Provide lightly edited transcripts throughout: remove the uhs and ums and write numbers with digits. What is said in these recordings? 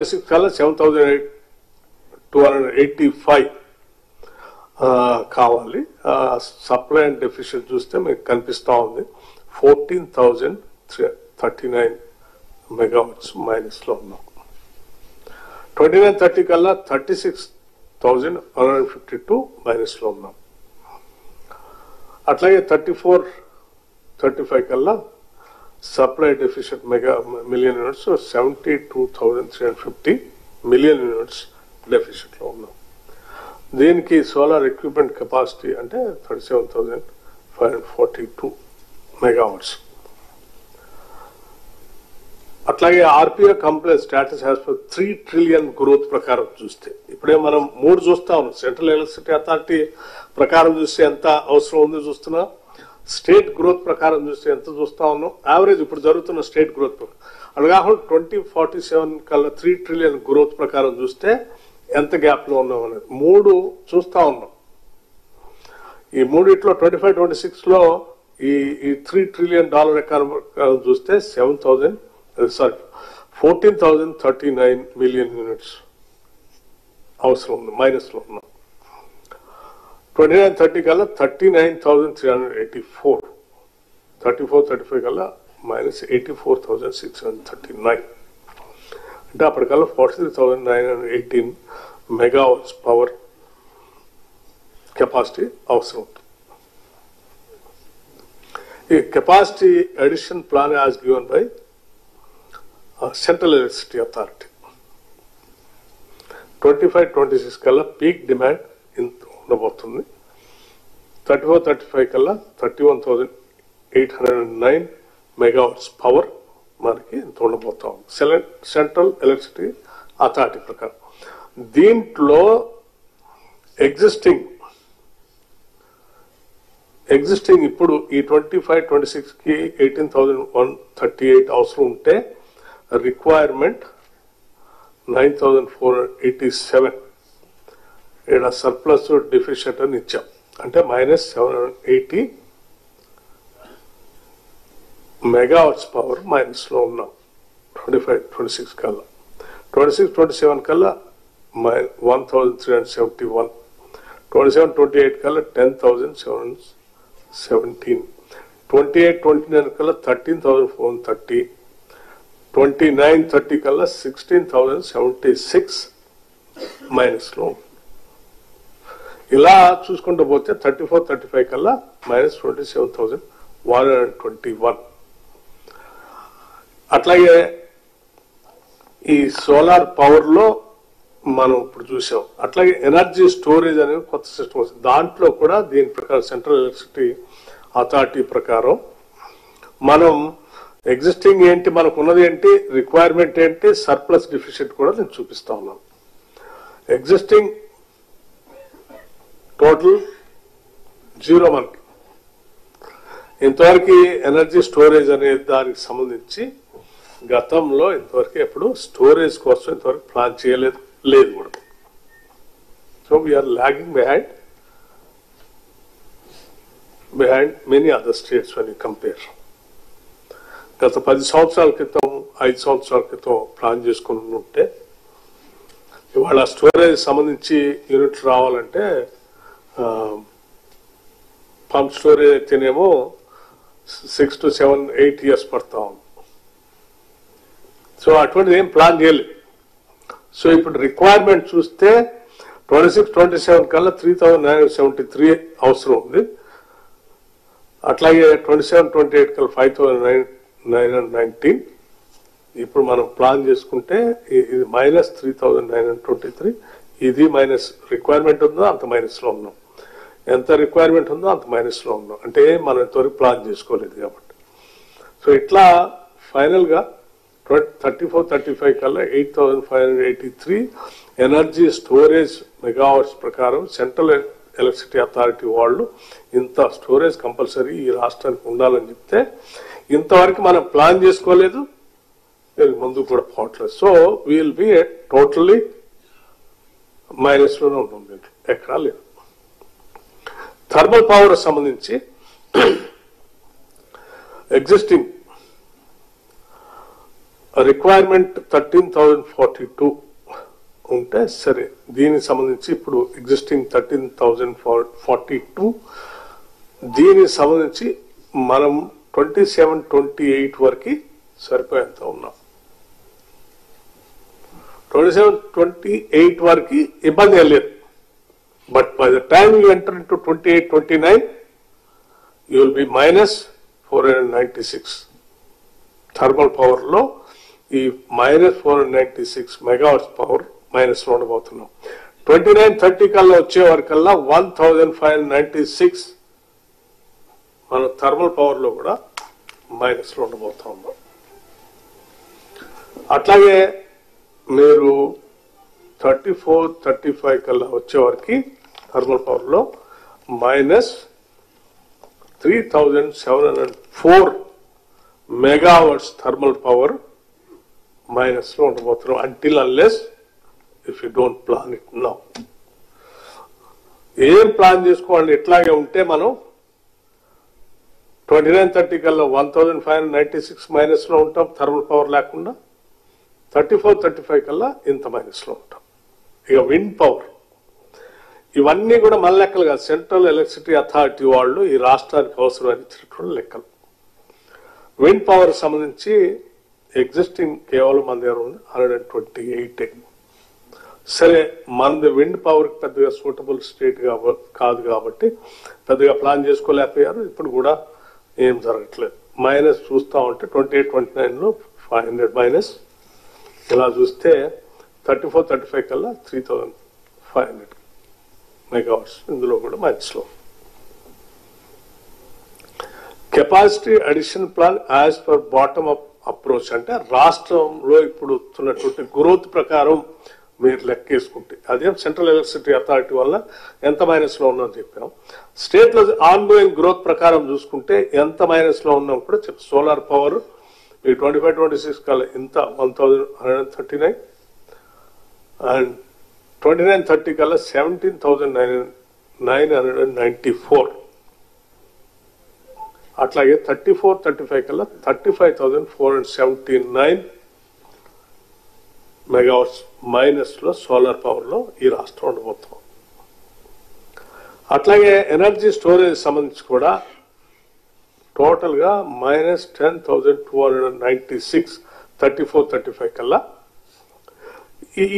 కల్లా 7,285 కావాలి. Supply and deficient చూస్తే మీకు కనిపిస్తా ఉంది 14,039 మెగావాట్స్ మైనస్ లో ఉన్నాం. 29-30 కల్లా 36,152 మైనస్ లో ఉన్నాం. అట్లాగే 34-35 కల్లా supply deficient million units 72,350 million units deficient లో ఉన్నాం. దీనికి సోలార్ ఎక్విప్మెంట్ కెపాసిటీ అంటే 37,542 మెగావాట్స్. అట్లాగే RPO company status as per 3 trillion growth ప్రకారం చూస్తే ఇప్పుడే మనం 3 చూస్తా ఉన్నాం. సెంట్రల్ ఎలక్ట్రిసిటీ అథారిటీ ప్రకారం చూస్తే ఎంత అవసరం ఉంది చూస్తున్నా, స్టేట్ గ్రోత్ ప్రకారం చూస్తే ఎంత చూస్తా ఉన్నాం, యావరేజ్ ఇప్పుడు జరుగుతున్న స్టేట్ గ్రోత్ అది కాకుండా 2047 కల్లా 3 ట్రిలియన్ గ్రోత్ ప్రకారం చూస్తే ఎంత గ్యాప్ లో ఉన్నాం అనేది 3 చూస్తా ఉన్నాం. ఈ మూడిట్లో 25-26 లో ఈ $3 ట్రిలియన్ ఎకానమీ చూస్తే 14,039 మిలియన్ యూనిట్స్ అవసరం ఉంది, మైనస్ లో ఉన్నాం. 29-30 కల్లా 39,384, 34-35 కల్లా మైనస్ 84,639, అంటే అప్పటికల్లా 43,918 మెగావాట్స్ పవర్ కెపాసిటీ అవసరం ఉంటుంది. ఈ capacity addition plan as given by central authority authority. 25-26 కల్లా పీక్ డిమాండ్ ఇంత ఉండబోతుంది. 34-35 కల్లా 31,809 మెగావాట్స్ పవర్ మనకి ఇంత ఉండబోతా ఉంది సెంట్రల్ ఎలక్ట్రిసిటీ అథారిటీ ప్రకారం. దీంట్లో ఎగ్జిస్టింగ్ ఇప్పుడు ఈ 25-26 కి 18,138 అవసరం ఉంటే రిక్వైర్మెంట్ 9,487 ఇక్కడ సర్ప్లస్ డెఫిషియెంట్ అని ఇచ్చాం, అంటే -780 మెగావాట్స్ పవర్ మైనస్ లో ఉన్నాం. 25-26 కల్లా 26-27 కల్లా 1,371, 27-28 కల్లా 10,717, 28-29 కల్లా 13,430, 29-30 కల్లా 16,076 మైనస్ లో. ఇలా చూసుకుంటూ పోతే 34-35 కల్లా -27,121. అట్లాగే ఈ సోలార్ పవర్ లో మనం ఇప్పుడు చూసాం. అట్లాగే ఎనర్జీ స్టోరేజ్ అనేది కొత్త సిస్టమ్ వస్తుంది. దాంట్లో కూడా దీని ప్రకారం సెంట్రల్ ఎలక్ట్రిసిటీ అథారిటీ ప్రకారం మనం ఎగ్జిస్టింగ్ ఏంటి, మనకు ఉన్నది ఏంటి, రిక్వైర్మెంట్ ఏంటి, సర్ప్లస్ డెఫిషియెంట్ కూడా నేను చూపిస్తా ఉన్నాను. ఎగ్జిస్టింగ్ టోటల్ 0 మనకి. ఇంతవరకు ఎనర్జీ స్టోరేజ్ అనే దానికి సంబంధించి గతంలో ఇంతవరకు ఎప్పుడు స్టోరేజ్ కోసం ఇంతవరకు ప్లాన్ చేయలేదు కూడా. So we are lagging behind many other states when you compare. గత 10 సంవత్సరాల క్రితం 5 సంవత్సరాల క్రితం ప్లాన్ చేసుకుని ఉంటే ఇవాళ స్టోరేజ్ సంబంధించి యూనిట్లు రావాలంటే పంప్ స్టోరేజ్ అయితేనేమో 6 to 7, 8 years పడతా ఉంది. సో అటువంటిది ఏం ప్లాన్ చేయలేదు. సో ఇప్పుడు రిక్వైర్మెంట్ చూస్తే 26-27 కల్లా 3,973 అవసరం ఉంది. అట్లాగే 27-28 కల్లా 5,919. ఇప్పుడు మనం ప్లాన్ చేసుకుంటే ఇది -3,923. ఇది మైనస్ రిక్వైర్మెంట్ ఉందో అంత మైనస్ లో ఉన్నాం, ఎంత రిక్వైర్మెంట్ ఉందో అంత మైనస్ లో ఉన్నాం, అంటే మనం ఇంతవరకు ప్లాన్ చేసుకోలేదు కాబట్టి. సో ఇట్లా ఫైనల్ గా 34-35 కల్లా 8,583 ఎనర్జీ స్టోరేజ్ మెగావాట్స్ ప్రకారం సెంట్రల్ ఎలక్ట్రిసిటీ అథారిటీ వాళ్ళు ఇంత స్టోరేజ్ కంపల్సరీ ఈ రాష్ట్రానికి ఉండాలని చెప్తే ఇంతవరకు మనం ప్లాన్ చేసుకోలేదు, ముందు కూడా పోవట్లేదు. So will be totally minus లోనే ఉంటుంది, దీంట్లో ఎక్కడా లేదు. థర్మల్ పవర్ సంబంధించి ఎగ్జిస్టింగ్ రిక్వైర్మెంట్ 13,042 ఉంటే సరే, దీనికి సంబంధించి ఇప్పుడు ఎగ్జిస్టింగ్ 13,042 దీనికి సంబంధించి మనం 27-28 వరకు సరిపోయేంత ఉన్నాం. 27-28 వరకు ఇబ్బంది లేదు. But by the time you enter into 28-29 you will be -496 thermal power లో ఈ -496 మెగావాట్స్ పవర్ మైనస్ లో ఉండబోతున్నాం. 29-30 కల్లా వచ్చే వరకల్లా 1596 మన థర్మల్ పవర్ లో కూడా మైనస్ లో ఉండబోతా ఉన్నాం. అట్లాగే మీరు 34-35 కల్లా వచ్చే వరకు థర్మల్ పవర్ లో -3704 మెగావాట్స్ థర్మల్ పవర్ మైనస్ లో ఉండబోతున్నాం. Until unless if you don't plan it now. ఏం ప్లాన్ చేసుకోవాలి, ఎట్లాగే ఉంటే మనం 29-30 కల్లా 1596 మైనస్ లో ఉంటాం థర్మల్ పవర్ లేకుండా. 34-35 కల్లా ఇంత మైనస్ లో ఉంటాం. ఇక విండ్ పవర్, ఇవన్నీ కూడా మన లెక్కలు కాదు, సెంట్రల్ ఎలక్ట్రిసిటీ అథారిటీ వాళ్ళు ఈ రాష్ట్రానికి అవసరమైన ఇచ్చినటువంటి లెక్కలు. విండ్ పవర్ సంబంధించి ఎగ్జిస్టింగ్ కేవలం మన దగ్గర ఉంది 128. సరే, మనది విండ్ పవర్ పెద్దగా సూటబుల్ స్టేట్ కాదు కాబట్టి పెద్దగా ప్లాన్ చేసుకోలేకపోయారు. ఇప్పుడు కూడా ఏం జరగట్లేదు. మైనస్ చూస్తా ఉంటే 28-29 లో 500 మైనస్, ఇలా చూస్తే 34-35 కల్లా 3500 మెగావాట్స్ ఇందులో కూడా మైనస్ లో. Capacity addition plan as per bottom up approach, అంటే రాష్ట్రంలో ఇప్పుడు వస్తున్నటువంటి గ్రోత్ ప్రకారం మీరు లెక్కేసుకుంటే, అదేం సెంట్రల్ ఎలక్ట్రిసిటీ అథారిటీ వల్ల ఎంత మైనస్ లో ఉందని చెప్పాం. స్టేట్ లో ఆన్ గోయింగ్ గ్రోత్ ప్రకారం చూసుకుంటే ఎంత మైనస్ లో ఉన్నాం కూడా చెప్పి, సోలార్ పవర్ ఈ 25-26 కల్లా ఇంత 1139 అండ్ 29-30 కల్లా 17,994. అట్లాగే 34-35 కల్లా 35,479 మెగావాట్స్ మైనస్ లో సోలార్ పవర్ లో ఈ రాష్ట్రం ఉండబోతున్నాం. అట్లాగే ఎనర్జీ స్టోరేజ్ సంబంధించి కూడా టోటల్ గా -10,296 34-35 కల్లా.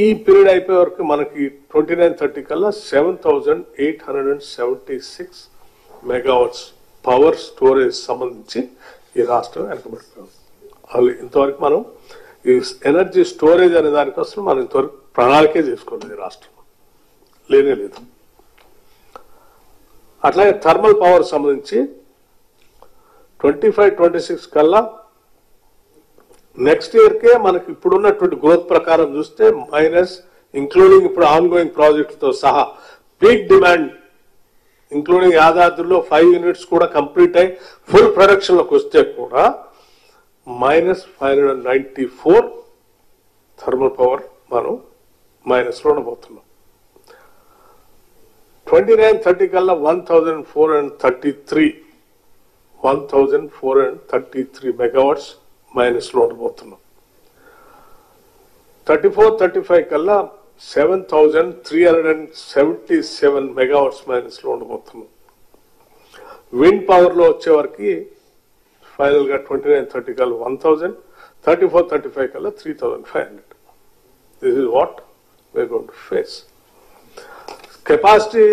ఈ పీరియడ్ అయిపోయే వరకు మనకి 29-30 కల్లా 7,876 మెగావాట్స్ పవర్ స్టోరేజ్ సంబంధించి ఈ రాష్ట్రం వెనకబడిపోయింది. అది ఇంతవరకు మనం ఈ ఎనర్జీ స్టోరేజ్ అనే దానికోసం మనం ఇంతవరకు ప్రణాళికే చేసుకోలేదు, రాష్ట్రం లేనే లేదు. అట్లాగే థర్మల్ పవర్ సంబంధించి 25-26 కల్లా నెక్స్ట్ ఇయర్ కే మనకి ఇప్పుడున్నటువంటి గ్రోత్ ప్రకారం చూస్తే మైనస్, ఇంక్లూడింగ్ ఇప్పుడు ఆన్ గోయింగ్ ప్రాజెక్టుతో సహా పీక్ డిమాండ్ ఇంక్లూడింగ్ యాదాద్రిలో 5 యూనిట్స్ కూడా కంప్లీట్ అయి ఫుల్ ప్రొడక్షన్ లోకి వస్తే కూడా -594 థర్మల్ పవర్ మనం మైనస్ లో ఉండబోతున్నాం. 29-30 కల్లా 1,433 మెగావాట్స్ మైనస్ లో ఉండబోతున్నాం. 34-35 కల్లా 7,377 మెగావాట్స్ మైనస్ లో ఉండబోతున్నాం. విండ్ పవర్ లో వచ్చే వరకు ఫైనల్ గా 29-30 కల్లా 1,000, 34-35 కల్లా 3,500. This is what we are going to face. Capacity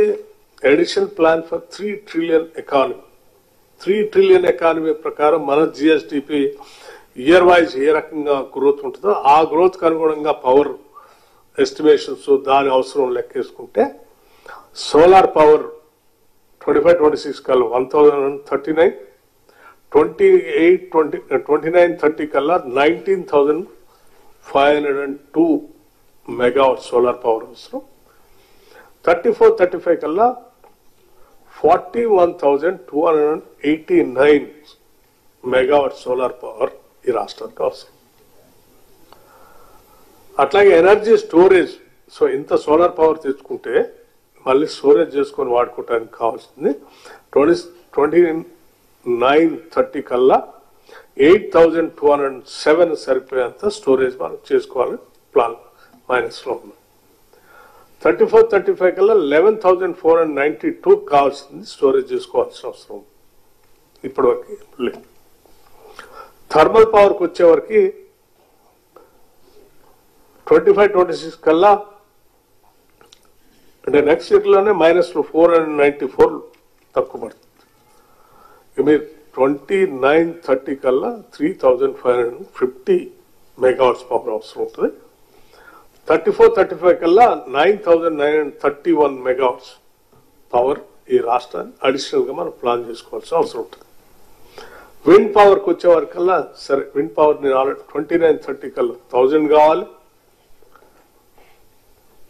addition plan for 3 trillion economy. 3 trillion economy ప్రకారం మన జిఎస్డిపి ఇయర్ వైజ్ ఏ రకంగా గ్రోత్ ఉంటుందో ఆ గ్రోత్ కు అనుగుణంగా పవర్ ఎస్టిమేషన్స్ దాని అవసరం లెక్కేసుకుంటే సోలార్ పవర్ 25-26 కల్లా 1,039, 29-30 కల్లా 19,502 మెగావాట్ సోలార్ పవర్ అవసరం. 34-35 కల్లా 41,289 మెగావాట్ సోలార్ పవర్ ఈ రాష్ట్రానికి అవసరం. అట్లాగే ఎనర్జీ స్టోరేజ్, సో ఇంత సోలార్ పవర్ తెచ్చుకుంటే మళ్ళీ స్టోరేజ్ చేసుకొని వాడుకోవడానికి కావాల్సింది 29-30 కల్లా 8,207 సరిపోయేంత స్టోరేజ్ మనం చేసుకోవాలి ప్లాన్ మైనస్ లో ఉన్నాం. 34-35 కల్లా 11,492 కావాల్సింది స్టోరేజ్ చేసుకోవాల్సిన అవసరం ఇప్పటి వరకు లేదు. థర్మల్ పవర్కి వచ్చేవరకు 25-26 కల్లా అంటే నెక్స్ట్ ఇయర్ లోనే మైనస్ 494 తక్కువ పడుతుంది. మీరు 29-30 కల్లా 3,550 మెగావాట్స్ పవర్ అవసరం ఉంటుంది. 34-35 కల్లా 9,931 మెగావాట్స్ పవర్ ఈ రాష్ట్రాన్ని అడిషనల్ గా మనం ప్లాన్ చేసుకోవాల్సిన అవసరం ఉంటుంది. విండ్ పవర్ కి వచ్చే వరకల్లా సరే విండ్ పవర్ నేను ఆల్రెడీ 29-30 కల్లా 1000 కావాలి.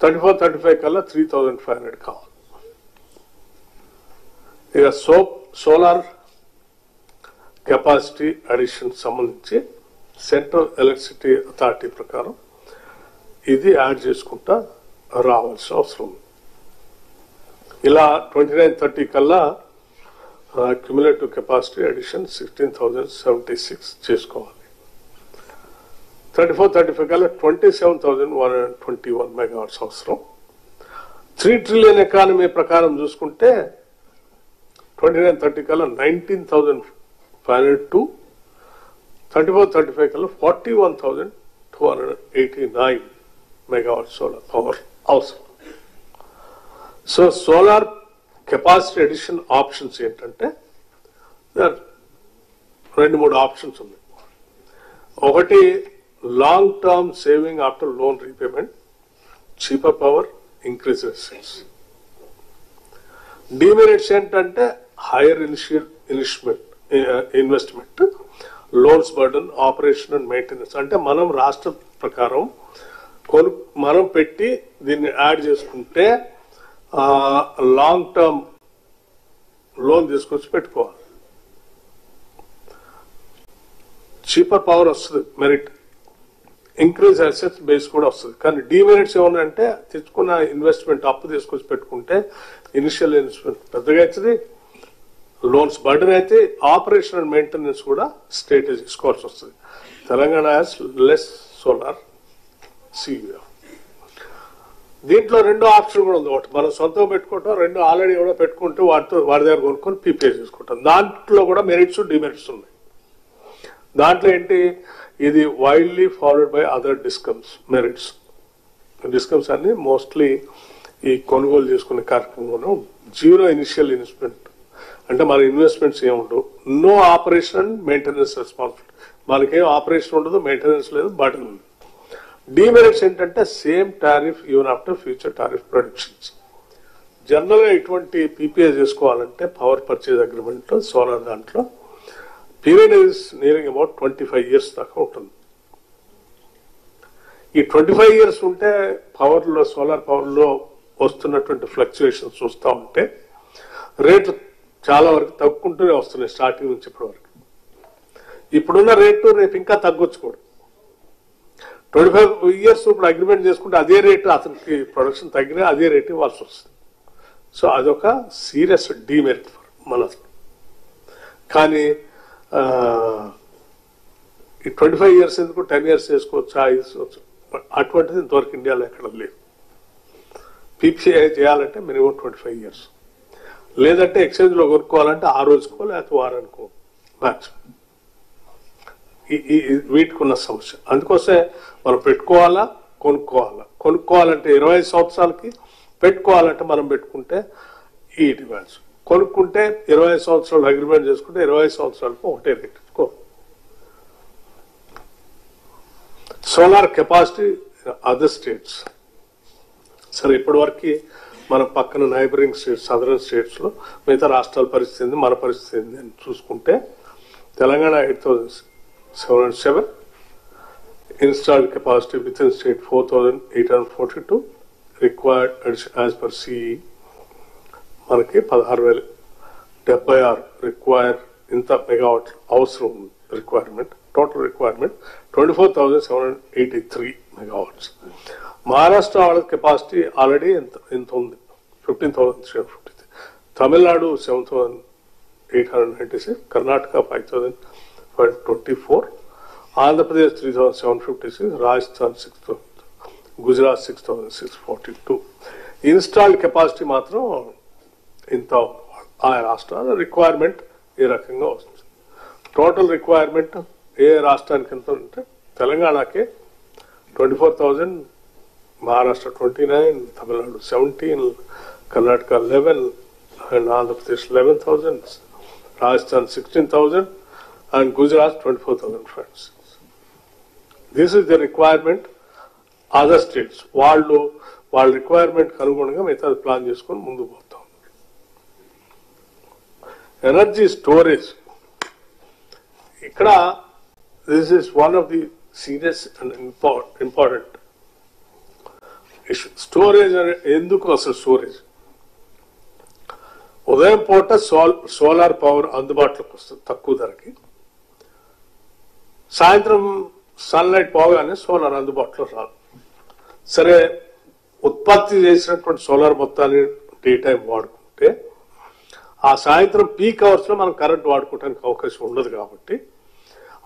34-35 కల్లా 3,500 కావాలి. ఇక సోలార్ కెపాసిటీ అడిషన్ సంబంధించి సెంట్రల్ ఎలక్ట్రిసిటీ అథారిటీ ప్రకారం ఇది యాడ్ చేసుకుంటా రావాల్సిన అవసరం. ఇలా 29-30 కల్లా క్యుములేటివ్ కెపాసిటీ అడిషన్ 16,076 చేసుకోవాలి. 34-35 కల్లా 27,121 మెగావాట్స్ అవసరం. 3 ట్రిలియన్ ఎకానమీ ప్రకారం చూసుకుంటే 29-30 కల్లా 19,502, 34-35 కల్లా 41,289 మెగావాట్ సోలార్ పవర్ అవసరం. So solar capacity addition options ఏంటంటే 2-3 ఆప్షన్స్ ఉన్నాయి. ఒకటి long term saving after loan repayment, cheaper power, increase resistance. Demerits ఏంటంటే higher investment, loans burden, operation and maintenance. అంటే మనం రాష్ట్ర ప్రకారం మనం పెట్టి దీన్ని యాడ్ చేసుకుంటే లాంగ్ టర్మ్ లోన్ తీసుకొచ్చి పెట్టుకోవాలి. చీపర్ పవర్ వస్తుంది, మెరిట్, ఇంక్రీజ్ అసెట్స్ బేస్ కూడా వస్తుంది. కానీ డిమెరిట్స్ ఏమన్నాయంటే తెచ్చుకున్న ఇన్వెస్ట్మెంట్ అప్పు తీసుకొచ్చి పెట్టుకుంటే ఇనిషియల్ ఇన్వెస్ట్మెంట్ పెద్దగా అవుతుంది, లోన్స్ బర్డన్ అయితే, ఆపరేషన్ అండ్ మెయింటెనెన్స్ కూడా స్టేట్ తీసుకోవాల్సి వస్తుంది. Telangana has less solar CEO. దీంట్లో 2 ఆప్షన్ కూడా ఉంది. ఒకటి మనం సొంతంగా పెట్టుకుంటాం, 2 ఆల్రెడీ కూడా పెట్టుకుంటూ వాడి దగ్గర కొనుక్కొని పీపీఐ చేసుకుంటాం. దాంట్లో కూడా మెరిట్స్ డిమెరిట్స్ ఉన్నాయి. దాంట్లో ఏంటి, ఇది widely followed by other discoms. Merits discoms అన్ని మోస్ట్లీ ఈ కొనుగోలు చేసుకునే కార్యక్రమంలో జీరో ఇనిషియల్ ఇన్వెస్ట్మెంట్, అంటే మన ఇన్వెస్ట్మెంట్స్ ఏముండవు, నో ఆపరేషన్ మెయింటెనెన్స్ రెస్పాన్సిబిలిటీ, మనకేం ఆపరేషన్ ఉండదు, మెయింటెనెన్స్ లేదు, బర్డన్ ఉంది. డిమెరిట్స్ ఏంటంటే same tariff even after future tariff predictions. General గా ఇటువంటి పీపీఐ చేసుకోవాలంటే పవర్ పర్చేజ్ అగ్రిమెంట్ సోలార్ దాంట్లో period is nearing about 25 years దాకా ఉంటుంది. ఈ 25 years ఉంటే పవర్ లో, సోలార్ పవర్ లో వస్తున్నటువంటి ఫ్లక్చుయేషన్స్ చూస్తూ ఉంటే రేట్లు చాలా వరకు తగ్గుకుంటూనే వస్తున్నాయి స్టార్టింగ్ నుంచి ఇప్పటి వరకు. ఇప్పుడున్న రేటు రేపు ఇంకా తగ్గొచ్చు కూడా. 25 years ఇప్పుడు అగ్రిమెంట్ చేసుకుంటే అదే రేటు, అతనికి ప్రొడక్షన్ తగ్గినా అదే రేటు ఇవ్వాల్సి వస్తుంది. సో అదొక సీరియస్ డిమెరిట్ మన. కానీ ఈ 25 years ఎందుకు 10 years చేసుకోవచ్చు, 5 years చేసుకోవచ్చు. అటువంటిది ఇంతవరకు ఇండియాలో ఎక్కడ లేదు. పీపీఐ చేయాలంటే మినిమం 25 years, లేదంటే ఎక్స్చేంజ్ లో కొనుక్కోవాలంటే ఆ రోజుకో లేకపోతే వారానికో మ్యాక్సిమం. వీటికి ఉన్న సమస్య. అందుకోసమే మనం పెట్టుకోవాలా, కొనుక్కోవాలంటే 25 సంవత్సరాలకి, పెట్టుకోవాలంటే మనం పెట్టుకుంటే ఈ డిమాండ్స్. కొనుక్కుంటే 25 సంవత్సరాలు అగ్రిమెంట్ చేసుకుంటే 25 సంవత్సరాలకు ఒకటే రేట్ ఇచ్చుకో. Solar capacity other states. సరే ఇప్పటి వరకు మన పక్కన నైబరింగ్ స్టేట్స్, సదరన్ స్టేట్స్ లో మిగతా రాష్ట్రాల పరిస్థితి ఏంది, మన పరిస్థితి ఏంది అని చూసుకుంటే Telangana 8,707, installed capacity with in state 4,842, required as per CE మనకి 16,076 రిక్వైర్. ఇంత మెగావాట్ అవసరం requirement. Total requirement 24,783 megawatts. Maharashtra వాళ్ళ కెపాసిటీ ఆల్రెడీ ఎంత ఉంది, 15,353. Tamil Nadu 7,896, Karnataka 5,4 6,624, Andhra Pradesh 3,756, Rajasthan 6,000, Gujarat 6,642. Installed capacity మాత్రం ఇంత ఆయా రాష్ట్రాల రిక్వైర్మెంట్ ఏ రకంగా వస్తుంది. టోటల్ రిక్వైర్మెంట్ ఏ రాష్ట్రానికి ఎంత ఉంటే తెలంగాణకే 24,000, Maharashtra 29, Tamil Nadu 17, Karnataka 11, and Andhra Pradesh 11,000, Rajasthan 16,000, and Gujarat 24,000 friends. This is the requirement. Other states వాళ్ళ రిక్వైర్మెంట్ అనుగుణంగా మిగతా ప్లాన్ చేసుకొని ముందుకు పోతాం. ఎనర్జీ స్టోరేజ్ ఇక్కడ this is one of the serious and important issue. Storage ఎందుకు అసలు స్టోరేజ్? ఉదయం పూట సోలార్ పవర్ అందుబాటులోకి వస్తుంది తక్కువ ధరకి, సాయంత్రం సన్లైట్ పోగానే సోలార్ అందుబాటులో రాదు. సరే, ఉత్పత్తి చేసినటువంటి సోలార్ మొత్తాన్ని డే టైం వాడుకుంటే ఆ సాయంత్రం పీక్ అవర్స్ లో మనం కరెంట్ వాడుకోవడానికి అవకాశం ఉండదు. కాబట్టి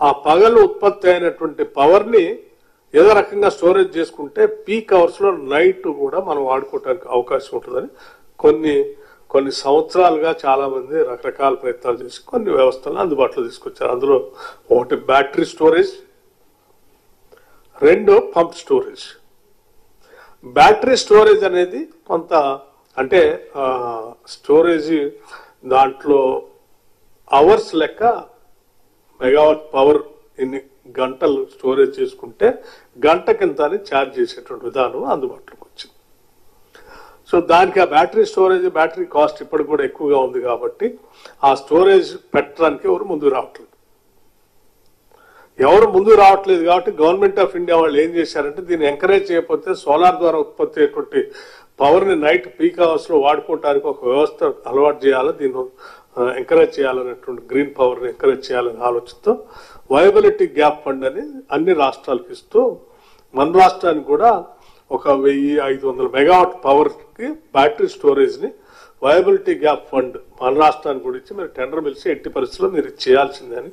ఆ పగలు ఉత్పత్తి అయినటువంటి పవర్ ని ఏదో రకంగా స్టోరేజ్ చేసుకుంటే పీక్ అవర్స్ లో నైట్ కూడా మనం వాడుకోవడానికి అవకాశం ఉంటుందని కొన్ని సంవత్సరాలుగా చాలా మంది రకరకాల ప్రయత్నాలు చేసి కొన్ని వ్యవస్థలను అందుబాటులో తీసుకొచ్చారు. అందులో ఒకటి బ్యాటరీ స్టోరేజ్, రెండు పంప్ స్టోరేజ్. బ్యాటరీ స్టోరేజ్ అనేది కొంత అంటే స్టోరేజ్ దాంట్లో అవర్స్ లెక్క మెగావాట్ పవర్ ఇన్ని గంటలు స్టోరేజ్ చేసుకుంటే గంట కింద ఛార్జ్ చేసేటువంటి విధానం అందుబాటులోకి వచ్చింది. సో దానికి ఆ బ్యాటరీ స్టోరేజ్, బ్యాటరీ కాస్ట్ ఇప్పటికి కూడా ఎక్కువగా ఉంది కాబట్టి ఆ స్టోరేజ్ పెట్టడానికి ఎవరు ముందుకు రావట్లేదు కాబట్టి గవర్నమెంట్ ఆఫ్ ఇండియా వాళ్ళు ఏం చేశారంటే దీన్ని ఎంకరేజ్ చేయకపోతే సోలార్ ద్వారా ఉత్పత్తి అయ్యేటువంటి పవర్ ని నైట్ పీక్ అవర్స్ లో వాడుకోవడానికి ఒక వ్యవస్థ అలవాటు చేయాలి, దీన్ని ఎంకరేజ్ చేయాలనేటువంటి గ్రీన్ పవర్ ని ఎంకరేజ్ చేయాలనే ఆలోచనతో వైబిలిటీ గ్యాప్ ఫండ్ అని అన్ని రాష్ట్రాలకు ఇస్తూ మన రాష్ట్రానికి కూడా 1,500 మెగావాట్ పవర్ కి బ్యాటరీ స్టోరేజ్ ని వైబిలిటీ గ్యాప్ ఫండ్ మన రాష్ట్రానికి కూడా ఇచ్చి మీరు టెండర్ పిలిచి ఎట్టి పరిస్థితుల్లో మీరు చేయాల్సిందే అని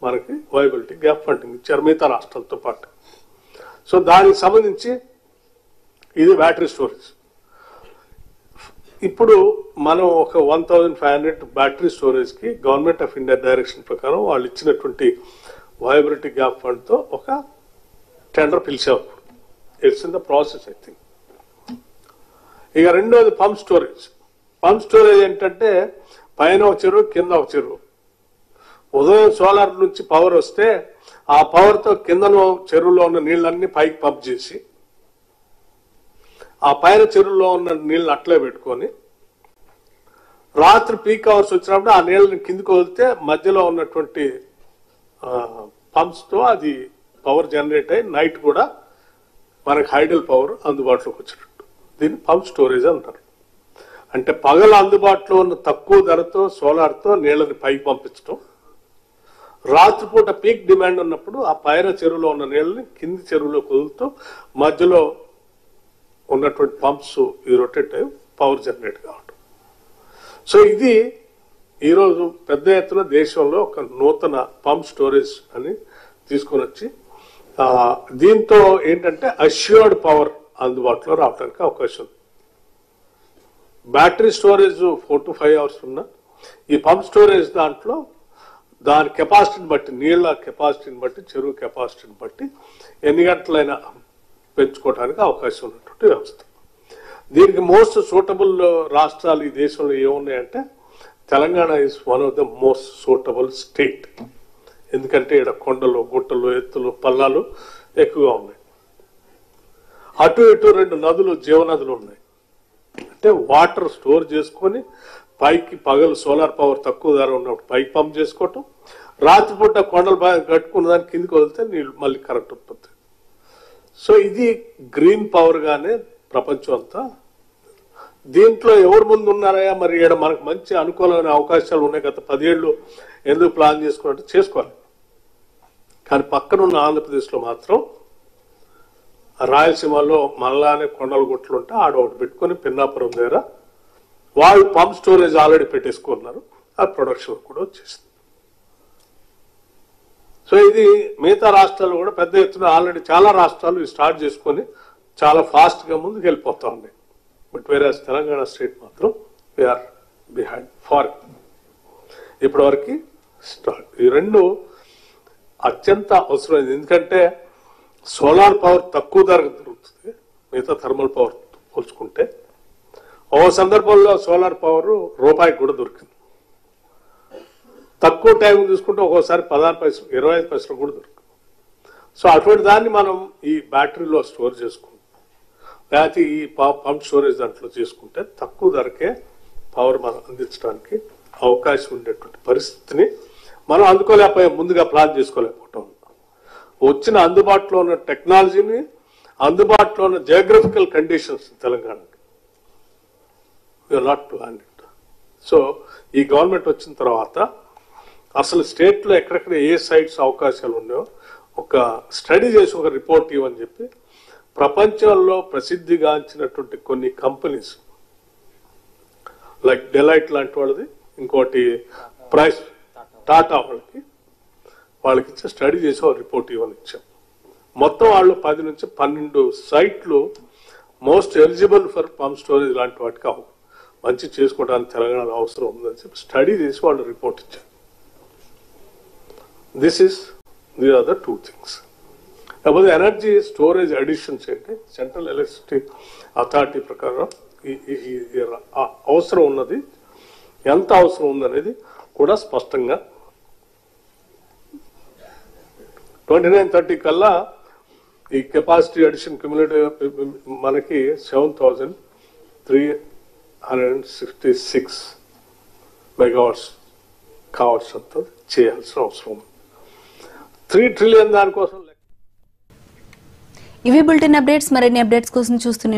మనకి వైబిలిటీ గ్యాప్ ఫండింగ్ ఇచ్చారు మిగతా రాష్ట్రాలతో పాటు. సో దానికి సంబంధించి ఇది బ్యాటరీ స్టోరేజ్. ఇప్పుడు మనం ఒక 1,500 బ్యాటరీ స్టోరేజ్ కి గవర్నమెంట్ ఆఫ్ ఇండియా డైరెక్షన్ ప్రకారం వాళ్ళు ఇచ్చినటువంటి వైబిలిటీ గ్యాప్ ఫండ్ తో ఒక టెండర్ పిలిచారు. It's in the process I think. ఇక రెండోది పంప్ స్టోరేజ్. పంప్ స్టోరేజ్ ఏంటంటే పైన ఒక చెరువు, కింద ఒక చెరువు. ఉదయం సోలార్ నుంచి పవర్ వస్తే ఆ పవర్ తో కిందలో చెరువులో ఉన్న నీళ్ళన్నీ పైకి పంప్ చేసి ఆ పైన చెరువులో ఉన్న నీళ్ళని అట్లే పెట్టుకొని రాత్రి పీక్ అవర్స్ వచ్చినప్పుడు ఆ నీళ్ళని కిందికి వదిలితే మధ్యలో ఉన్నటువంటి పంప్స్ తో అది పవర్ జనరేట్ అయ్యి నైట్ కూడా మనకి హైడల్ పవర్ అందుబాటులోకి వచ్చినట్టు దీన్ని పంప్ స్టోరేజ్ అంటారు. అంటే పగల అందుబాటులో ఉన్న తక్కువ ధరతో సోలార్తో నీళ్ళని పైకి పంపించడం, రాత్రిపూట పీక్ డిమాండ్ ఉన్నప్పుడు ఆ పైన చెరువులో ఉన్న నీళ్ళని కింది చెరువులో వదులుతూ మధ్యలో ఉన్నటువంటి పంప్స్ ఈ రొటేట్ అయ్యి పవర్ జనరేట్ కావడం. సో ఇది ఈరోజు పెద్ద ఎత్తున దేశంలో ఒక నూతన పంప్ స్టోరేజ్ అని తీసుకొని వచ్చి దీంతో ఏంటంటే అష్యూర్డ్ పవర్ అందుబాటులో రావడానికి అవకాశం ఉంది. బ్యాటరీ స్టోరేజ్ 4 to 5 hours ఉన్న ఈ పంప్ స్టోరేజ్ దాంట్లో దాని కెపాసిటీని బట్టి, నీళ్ల కెపాసిటీని బట్టి, చెరువు కెపాసిటీని బట్టి ఎన్ని గంటలైనా పెంచుకోవడానికి అవకాశం ఉన్నటువంటి వ్యవస్థ. దీనికి మోస్ట్ సూటబుల్ రాష్ట్రాలు ఈ దేశంలో ఏమున్నాయంటే Telangana is one of the most suitable state. ఎందుకంటే ఇక్కడ కొండలు, గుట్టలు, ఎత్తులు, పల్లాలు ఎక్కువగా ఉన్నాయి. అటు ఇటు 2 నదులు, జీవనదులు ఉన్నాయి. అంటే వాటర్ స్టోర్ చేసుకొని పైకి పగలు సోలార్ పవర్ తక్కువ ధర ఉన్నప్పుడు పైకి పంప్ చేసుకోవటం, రాత్రిపూట కొండలు బాగా కట్టుకున్న దానికి కిందికి వదిలితే నీళ్ళు మళ్ళీ కరెంట్ ఉత్పత్తి. సో ఇది గ్రీన్ పవర్ గానే ప్రపంచం అంతా. దీంట్లో ఎవరు ముందు ఉన్నారా? మరి ఇక్కడ మనకు మంచి అనుకూలమైన అవకాశాలు ఉన్నాయి. గత 10 ఏళ్ళు ఎందుకు ప్లాన్ చేసుకున్నట్టు చేసుకోవాలి. కానీ పక్కనున్న ఆంధ్రప్రదేశ్లో మాత్రం రాయలసీమలో మళ్ళానే కొండల గుట్టలు ఉంటే ఆడ ఒకటి పెట్టుకుని పిన్నాపురం దగ్గర వాళ్ళు పంప్ స్టోరేజ్ ఆల్రెడీ పెట్టేసుకున్నారు. ఆ ప్రొడక్షన్ కూడా వచ్చేసింది. సో ఇది మిగతా రాష్ట్రాలు కూడా పెద్ద ఎత్తున ఆల్రెడీ చాలా రాష్ట్రాలు స్టార్ట్ చేసుకొని చాలా ఫాస్ట్ గా ముందుకు వెళ్ళిపోతా ఉన్నాయి. బట్ వేరే తెలంగాణ స్టేట్ మాత్రం వీఆర్ బిహైండ్ ఫార్ ఇప్పటి వరకు స్టార్ట్. ఈ రెండు అత్యంత అవసరమైంది. ఎందుకంటే సోలార్ పవర్ తక్కువ ధరకు దొరుకుతుంది మిగతా థర్మల్ పవర్ పోల్చుకుంటే. ఓ సందర్భంలో సోలార్ పవర్ రూపాయికి కూడా దొరికింది. తక్కువ టైం తీసుకుంటే ఒక్కోసారి 16 పైసలు 25 పైసలు కూడా దొరుకుతుంది. సో అటువంటి దాన్ని మనం ఈ బ్యాటరీలో స్టోర్ చేసుకుంటాం, లేకపోతే ఈ పంప్ స్టోరేజ్ దాంట్లో చేసుకుంటే తక్కువ ధరకే పవర్ మనం అందించడానికి అవకాశం ఉండేటువంటి పరిస్థితిని మనం అందుకోలేకపోయాం, ముందుగా ప్లాన్ చేసుకోలేకపోవటం. వచ్చిన అందుబాటులో ఉన్న టెక్నాలజీని, అందుబాటులో ఉన్న జియోగ్రఫికల్ కండిషన్స్ తెలంగాణకి నాట్ ప్లాన్ ఇట్. సో ఈ గవర్నమెంట్ వచ్చిన తర్వాత అసలు స్టేట్ లో ఎక్కడెక్కడ ఏ సైట్స్ అవకాశాలు ఉన్నాయో ఒక స్టడీ చేసి ఒక రిపోర్ట్ ఇవ్వని చెప్పి ప్రపంచంలో ప్రసిద్ధిగాంచినటువంటి కొన్ని కంపెనీస్ లైక్ డెలైట్ లాంటి వాళ్ళది, ఇంకోటి ప్రైస్ టాటా వాళ్ళకి ఇచ్చే స్టడీ చేసి ఒక రిపోర్ట్ ఇవ్వని ఇచ్చాం. మొత్తం వాళ్ళు 10 నుంచి 12 సైట్లు most eligible for pump storage లాంటి వాటికి మంచి చేసుకోవడానికి తెలంగాణలో అవసరం ఉందని చెప్పి స్టడీ చేసి వాళ్ళు రిపోర్ట్ ఇచ్చారు. These are the 2 things. కాకపోతే ఎనర్జీ స్టోరేజ్ అడిషన్స్ ఏంటి సెంట్రల్ ఎలక్ట్రిసిటీ అథారిటీ ప్రకారం అవసరం ఉన్నది, ఎంత అవసరం ఉందనేది కూడా స్పష్టంగా 29-30 కల్లా ఈ కెపాసిటీ అడిషన్ క్యుములేటివ్ మనకి 7,366 మెగావాట్స్ కావాల్సినంత చేయాల్సిన అవసరం ఉంది. 3 ట్రిలియన్ దానికోసం. ఇవి బులెటిన్ అప్డేట్స్. మరిన్ని అప్డేట్స్ కోసం చూస్తూనే